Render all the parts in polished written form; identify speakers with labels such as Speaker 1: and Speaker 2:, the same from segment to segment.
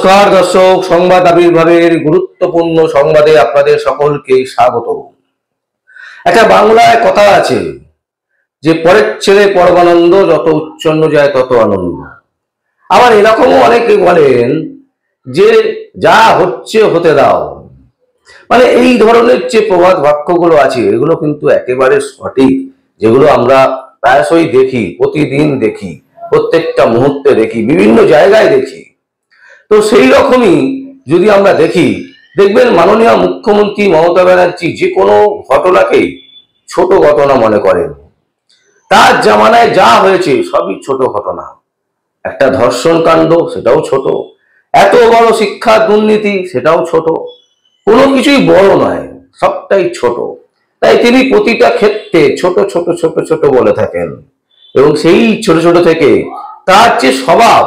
Speaker 1: নমস্কার দর্শক, সংবাদ আবির্ভাবের গুরুত্বপূর্ণ সংবাদে আপনাদের সকলকে স্বাগত। একটা বাংলায় কথা আছে যে পরের ছেলে পরমানন্দ, যত উচ্ছন্ন যায় তত আনন্দ। আবার এরকমও অনেকে বলেন যে যা হচ্ছে হতে দাও। মানে এই ধরনের যে প্রবাদ বাক্যগুলো আছে এগুলো কিন্তু একেবারে সঠিক, যেগুলো আমরা প্রায়শই দেখি, প্রতিদিন দেখি, প্রত্যেকটা মুহূর্তে দেখি, বিভিন্ন জায়গায় দেখি। তো সেই রকমই যদি আমরা দেখি, দেখবেন মাননীয় মুখ্যমন্ত্রী মমতা ব্যানার্জি যে কোনো ঘটনাকেই ছোট ঘটনা মনে করেন। তার জামানায় যা হয়েছে সবই ছোট ঘটনা। একটা ধর্ষণ কাণ্ড, সেটাও ছোট। এত বড় শিক্ষা দুর্নীতি, সেটাও ছোট। কোনো কিছুই বড় নয়, সবটাই ছোট। তাই তিনি প্রতিটা ক্ষেত্রে ছোট ছোট ছোট ছোট বলে থাকেন, এবং সেই ছোট ছোট থেকে তার যে স্বভাব,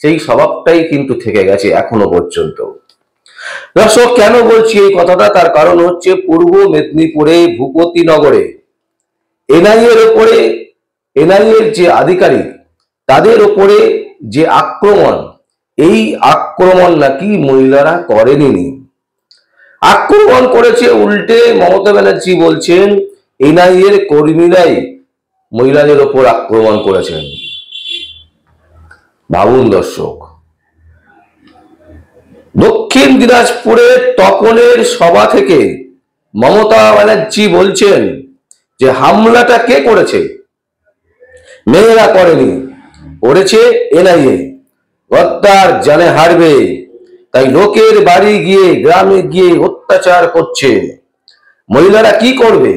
Speaker 1: সেই স্বভাবটাই কিন্তু থেকে গেছে এখনো পর্যন্ত। দর্শক, কেন বলছি এই কথাটা, তার কারণ হচ্ছে পূর্ব মেদিনীপুরে ভূপতিনগরে এনআইএর যে আধিকারিক, তাদের ওপরে যে আক্রমণ, এই আক্রমণ নাকি মহিলারা করেনি। আক্রমণ করেছে উল্টে মমতা ব্যানার্জি বলছেন এনআইএর কর্মীরাই মহিলাদের ওপর আক্রমণ করেছেন। ভাবুন দর্শক, দক্ষিণ দিনাজপুরের তপনের সভা থেকে মমতা ব্যানার্জি বলছেন যে হামলাটা কে করেছে? মেয়েরা করেনি, করেছে এনআইএ। গদ্দার জানে হারবে, তাই লোকের বাড়ি গিয়ে, গ্রামে গিয়ে অত্যাচার করছে। মহিলারা কি করবে?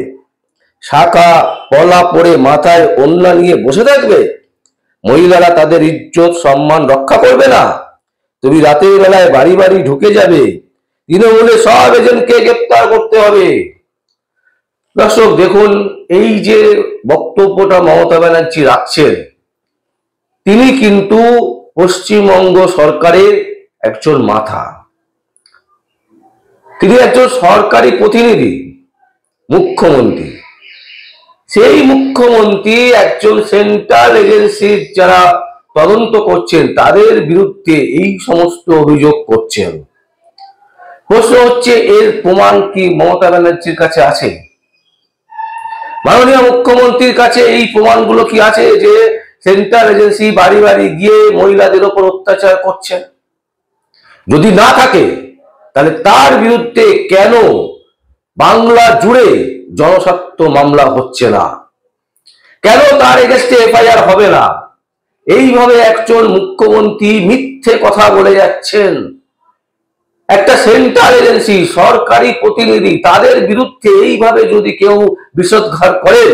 Speaker 1: শাখা পলা পরে মাথায় ওড়না নিয়ে বসে থাকবে? মহিলারা তাদের ইজ্জত সম্মান রক্ষা করবে না? তুমি রাতের বেলায় বাড়ি বাড়ি ঢুকে যাবে, তৃণমূলে সব এজেন্টকে গ্রেপ্তার করতে হবে। দর্শক দেখুন, এই যে বক্তব্যটা মমতা ব্যানার্জি রাখছেন, তিনি কিন্তু পশ্চিমবঙ্গ সরকারের একজন মাথা। তিনি একজন সরকারি প্রতিনিধি, মুখ্যমন্ত্রী। সেই মুখ্যমন্ত্রী একজন সেন্ট্রাল এজেন্সির যারা তদন্ত করছেন তাদের বিরুদ্ধে এই সমস্ত অভিযোগ করছেন। প্রশ্ন হচ্ছে, এর প্রমাণ কি মমতা ব্যানার্জির কাছে আছে? মাননীয় মুখ্যমন্ত্রীর কাছে এই প্রমাণগুলো কি আছে যে সেন্ট্রাল এজেন্সি বাড়ি বাড়ি গিয়ে মহিলাদের উপর অত্যাচার করছে? যদি না থাকে, তাহলে তার বিরুদ্ধে কেন বাংলা জুড়ে জনস্বার্থ মামলা হচ্ছে না? কেন তার এগেস্টে এফআইআর হবে না? এইভাবে একজন মুখ্যমন্ত্রী মিথ্যে কথা বলে যাচ্ছেন। একটা সেন্ট্রাল এজেন্সি, সরকারি প্রতিনিধি, তাদের বিরুদ্ধে এইভাবে যদি কেউ বিষোদ্গার করে,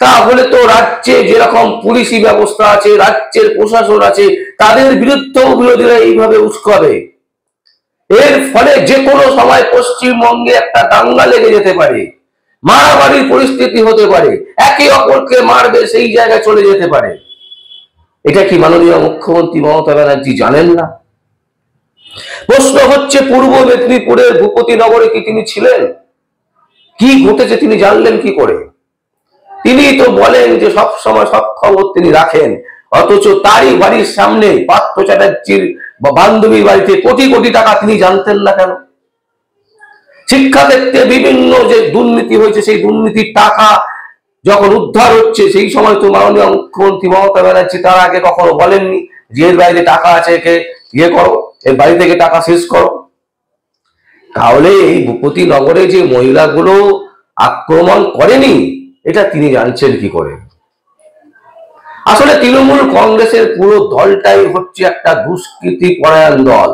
Speaker 1: তাহলে তো রাজ্যে যেরকম পুলিশি ব্যবস্থা আছে, রাজ্যের প্রশাসন আছে, তাদের বিরুদ্ধেও বিরোধীরা এইভাবে উস্কাবে। এর ফলে যে কোনো সময় পশ্চিমবঙ্গে একটা দাঙ্গা লেগে যেতে পারে, মারামারির পরিস্থিতি হতে পারে, একে অপরকে মারবে, সেই জায়গায় চলে যেতে পারে। এটা কি মাননীয় মুখ্যমন্ত্রী মমতা ব্যানার্জি জানেন না? প্রশ্ন হচ্ছে, পূর্ব মেদিনীপুরের ভূপতিনগরে কি তিনি ছিলেন? কি ঘটেছে তিনি জানলেন কি করে? তিনি তো বলেন যে সব সময় সব খবর তিনি রাখেন, অথচ তারই বাড়ির সামনে পার্থ চ্যাটার্জির বান্ধবীর বাড়িতে কোটি কোটি টাকা তিনি জানতেন না কেন? শিক্ষা ক্ষেত্রে বিভিন্ন যে দুর্নীতি হয়েছে, সেই দুর্নীতির টাকা যখন উদ্ধার হচ্ছে, সেই সময় তো মাননীয় মুখ্যমন্ত্রী মমতা ব্যানার্জি তার আগে কখনো বলেননি যে এর বাড়িতে টাকা আছে, একে ইয়ে করো, এর বাড়ি থেকে টাকা শেষ করো। তাহলে এই ভূপতিনগরে যে মহিলাগুলো আক্রমণ করেনি, এটা তিনি জানছেন কি করে? আসলে তৃণমূল কংগ্রেসের পুরো দলটাই হচ্ছে একটা দুষ্কৃতি পরায়ণ দল,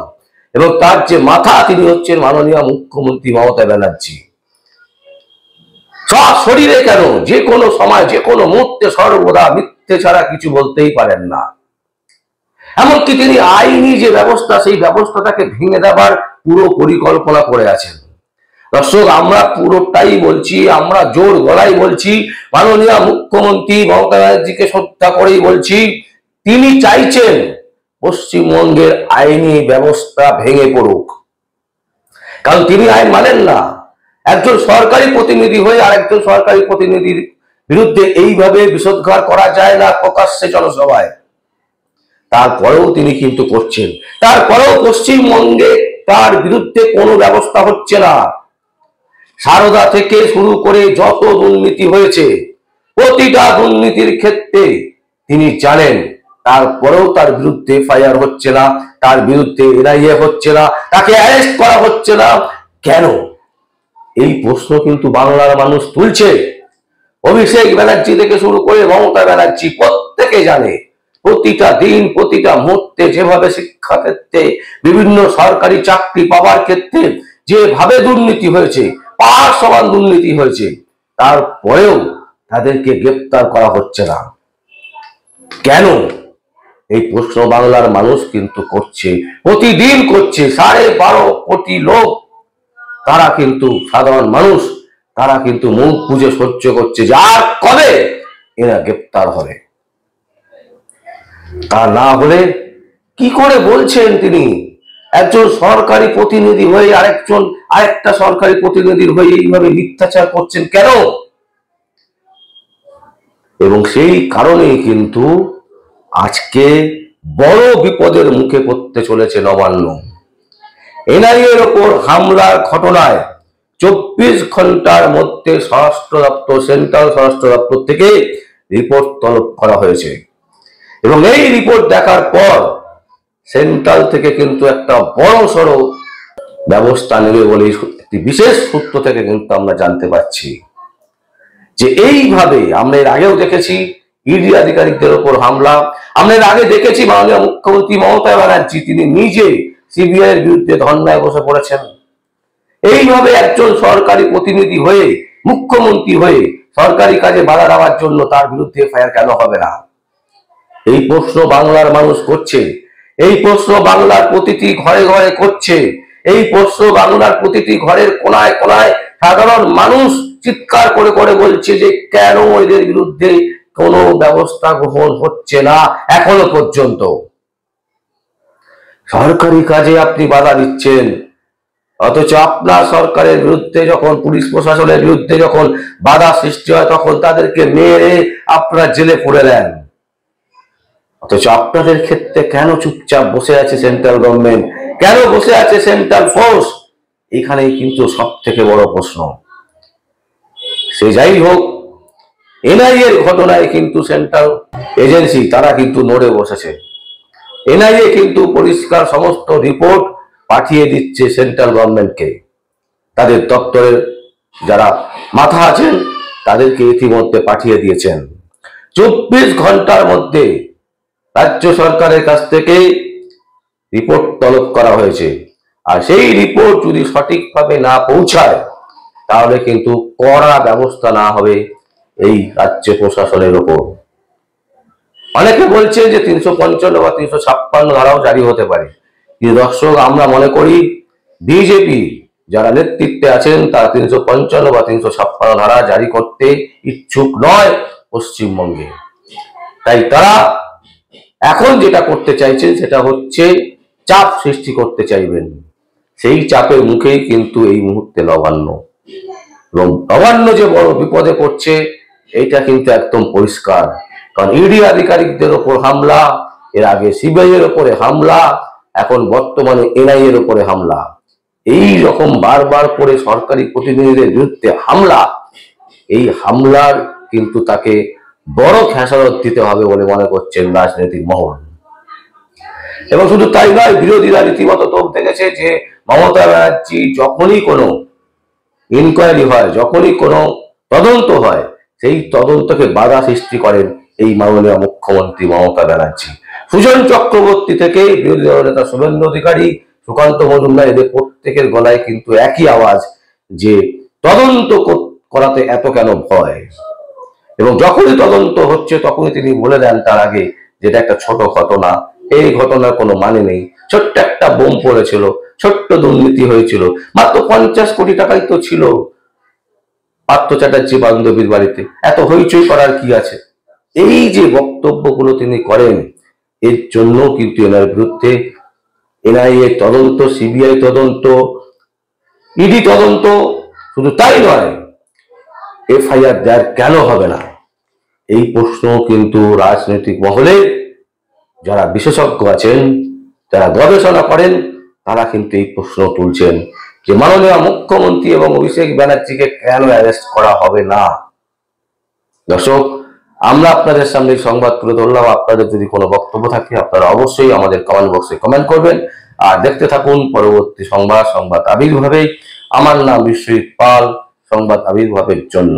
Speaker 1: এবং তার যে মাথা, তিনি হচ্ছেন মাননীয় মুখ্যমন্ত্রী মমতা ব্যানার্জি। সব শরীরে কেন, যে কোনো সময়, যে কোনো মুহূর্তে, সর্বদা মিথ্যে ছাড়া কিছু বলতেই পারেন না। এমনকি তিনি আইনি যে ব্যবস্থা, সেই ব্যবস্থাটাকে ভেঙে দেবার পুরো পরিকল্পনা করে আছেন। দর্শক, আমরা পুরোটাই বলছি, আমরা জোর গলায় বলছি, মাননীয় মুখ্যমন্ত্রী মমতা ব্যানার্জিকে শ্রদ্ধা করেই বলছি, তিনি চাইছেন পশ্চিমবঙ্গের আইনি ব্যবস্থা ভেঙে পড়ুক। কারণ তিনি আইন মানেন না। একজন সরকারি প্রতিনিধি হয়ে আরেকজন সরকারি প্রতিনিধির বিরুদ্ধে এইভাবে বিষোদ্গার করা যায় না প্রকাশ্যে জনসভায়। তারপরেও তিনি কিন্তু করছেন। তারপরেও পশ্চিমবঙ্গে তার বিরুদ্ধে কোনো ব্যবস্থা হচ্ছে না। সারদা থেকে শুরু করে যত দুর্নীতি হয়েছে, প্রতিটা দুর্নীতির ক্ষেত্রে তিনি জানেন, তারপরেও তার বিরুদ্ধে এফআইআর হচ্ছে না, তার বিরুদ্ধে এনআইএ হচ্ছে না, তাকে অ্যারেস্ট করা হচ্ছে না। কেন? এই প্রশ্ন কিন্তু বাংলার মানুষ তুলছে। অভিষেক ব্যানার্জি থেকে শুরু করে মমতা ব্যানার্জি প্রত্যেকে জানে, প্রতিটা দিন প্রতিটা মুহূর্তে যেভাবে শিক্ষা ক্ষেত্রে, বিভিন্ন সরকারি চাকরি পাওয়ার ক্ষেত্রে যেভাবে দুর্নীতি হয়েছে, পাহাড় সমান দুর্নীতি হয়েছে, তারপরেও তাদেরকে গ্রেপ্তার করা হচ্ছে না। কেন? এই প্রশ্ন বাংলার মানুষ কিন্তু করছে, প্রতিদিন করছে। 12.5 কোটি লোক, তারা কিন্তু সাধারণ মানুষ, তারা কিন্তু মুখ বুজে সহ্য করছে যে আর কবে এরা গ্রেপ্তার হবে। তা না হলে কি করে বলছেন তিনি একজন সরকারি প্রতিনিধি হয়ে আরেকটা সরকারি প্রতিনিধির হয়ে এইভাবে মিথ্যাচার করছেন কেন? এবং সেই কারণেই কিন্তু আজকে বড় বিপদের মুখে পড়তে চলেছে নবান্ন। এনআইএ এর ওপর হামলার ঘটনায় 24 ঘন্টার মধ্যে সেন্ট্রাল স্বরাষ্ট্র দপ্তর থেকে রিপোর্ট তলব করা হয়েছে। এবং এই রিপোর্ট দেখার পর সেন্ট্রাল থেকে কিন্তু একটা বড় সড় ব্যবস্থা নেবে বলে একটি বিশেষ সূত্র থেকে কিন্তু আমরা জানতে পারছি যে এইভাবে আমরা এর আগেও দেখেছি ইডি আধিকারিকদের ওপর হামলা। আমরা এর আগে দেখেছি মাননীয় মুখ্যমন্ত্রী মমতা ব্যানার্জি তিনি নিজে সিবিআই এর বিরুদ্ধে ধর্নায় বসে পড়েছেন। এইভাবে একজন সরকারি প্রতিনিধি হয়ে, মুখ্যমন্ত্রী হয়ে সরকারি কাজে বাধা দেওয়ার জন্য তার বিরুদ্ধে এফআইআর কেন হবে না? এই প্রশ্ন বাংলার মানুষ করছে। এই প্রশ্ন বাংলার প্রতিটি ঘরে ঘরে করছে। এই প্রশ্ন বাংলার প্রতিটি ঘরের কোনায় কোনায় সাধারণ মানুষ চিৎকার করে করে বলছে যে কেন এদের বিরুদ্ধে কোনো ব্যবস্থা গ্রহণ হচ্ছে না এখনো পর্যন্ত। সরকারি কাজে আপনি বাধা দিচ্ছেন, অথচ আপনার সরকারের বিরুদ্ধে যখন, পুলিশ প্রশাসনের বিরুদ্ধে যখন বাধা সৃষ্টি হয় তখন তাদেরকে মেরে আপনারা জেলে পুরে দেন। অথচ আপনাদের ক্ষেত্রে কেন চুপচাপ বসে আছে সেন্ট্রাল গভর্নমেন্ট, কেন বসে আছে সেন্ট্রাল ফোর্স? এখানেই কিন্তু সব থেকে বড় প্রশ্ন। সে যাই হোক, এনআইএ এর ঘটনায় কিন্তু সেন্ট্রাল এজেন্সি তারা কিন্তু নড়ে বসেছে। এনআইএ কিন্তু পরিষ্কার সমস্ত রিপোর্ট পাঠিয়ে দিচ্ছে সেন্ট্রাল গভর্নমেন্টকে। তাদের দপ্তরের যারা মাথা আছেন তাদেরকে ইতিমধ্যে পাঠিয়ে দিয়েছেন। 24 ঘন্টার মধ্যে রাজ্য সরকারের কাছ থেকে রিপোর্ট তলব করা হয়েছে। আর সেই রিপোর্ট যদি সঠিকভাবে না পৌঁছায় তাহলে কিন্তু কড়া ব্যবস্থা না হবে এই রাজ্য প্রশাসনের উপর। অনেকে বলছে যে 355 বা 356 ধারাও জারি হতে পারে। কিন্তু দর্শক, আমরা মনে করি বিজেপি যারা নেতৃত্বে আছেন তারা 355 বা 356 ধারা জারি করতে ইচ্ছুক নয় পশ্চিমবঙ্গে। তাই তারা এখন যেটা করতে চাইছেন সেটা হচ্ছে চাপ সৃষ্টি করতে চাইবেন। সেই চাপের মুখেই কিন্তু এই মুহূর্তে নবান্ন, এবং নবান্ন যে বড় বিপদে পড়ছে এইটা কিন্তু একদম পরিষ্কার। কারণ ইডি আধিকারিকদের ওপর হামলা, এর আগে সিবিআই এর ওপরে হামলা, এখন বর্তমানে এনআইএ এর ওপরে হামলা। এই রকম বারবার করে সরকারি প্রতিনিধিদের বিরুদ্ধে হামলা, এই হামলার কিন্তু তাকে বড় খেসারত দিতে হবে বলে মনে করছেন রাজনৈতিক মহল। এবং শুধু তাই নয়, বিরোধীরা রীতিমতো তোপ দেখেছে যে মমতা ব্যানার্জি যখনই কোনো ইনকোয়ারি হয়, যখনই কোনো তদন্ত হয়, সেই তদন্তকে বাধা সৃষ্টি করেন এই মাননীয় মুখ্যমন্ত্রী মমতা ব্যানার্জি। সুজন চক্রবর্তী থেকে বিরোধী দলনেতা শুভেন্দু অধিকারী, সুকান্ত মজুমদার, এদের প্রত্যেকের গলায় কিন্তু একই আওয়াজ যে তদন্ত করাতে এত কেন ভয়। এবং যখনই তদন্ত হচ্ছে তখনই তিনি বলে দেন তার আগে যেটা একটা ছোট ঘটনা, এই ঘটনার কোনো মানে নেই, ছোট্ট একটা বোম পড়েছিল, ছোট্ট দুর্নীতি হয়েছিল, মাত্র 50 কোটি টাকাই তো ছিল পার্থ চ্যাটার্জি বান্ধবীর বাড়িতে, এত হইচই করার কি আছে। এই যে বক্তব্যগুলো তিনি করেন, এর জন্য কিন্তু এনার বিরুদ্ধে এনআইএ তদন্ত, সিবিআই তদন্ত, ইডি তদন্ত, শুধু তাই নয় এফআইআর দায়ের কেন হবে না, এই প্রশ্ন কিন্তু রাজনৈতিক মহলে যারা বিশেষজ্ঞ আছেন, যারা গবেষণা করেন, তারা কিন্তু এই প্রশ্ন তুলছেন যে মাননীয় মুখ্যমন্ত্রী এবং অভিষেক ব্যানার্জিকে কেন অ্যারেস্ট করা হবে না। দর্শক, আমরা আপনাদের সামনে সংবাদ তুলে ধরলাম। আপনাদের যদি কোনো বক্তব্য থাকে আপনারা অবশ্যই আমাদের কমেন্ট বক্সে কমেন্ট করবেন। আর দেখতে থাকুন পরবর্তী সংবাদ আবির্ভাবে। আমার নাম বিশ্বজিৎ পাল, সংবাদ আবির্ভাবের জন্য।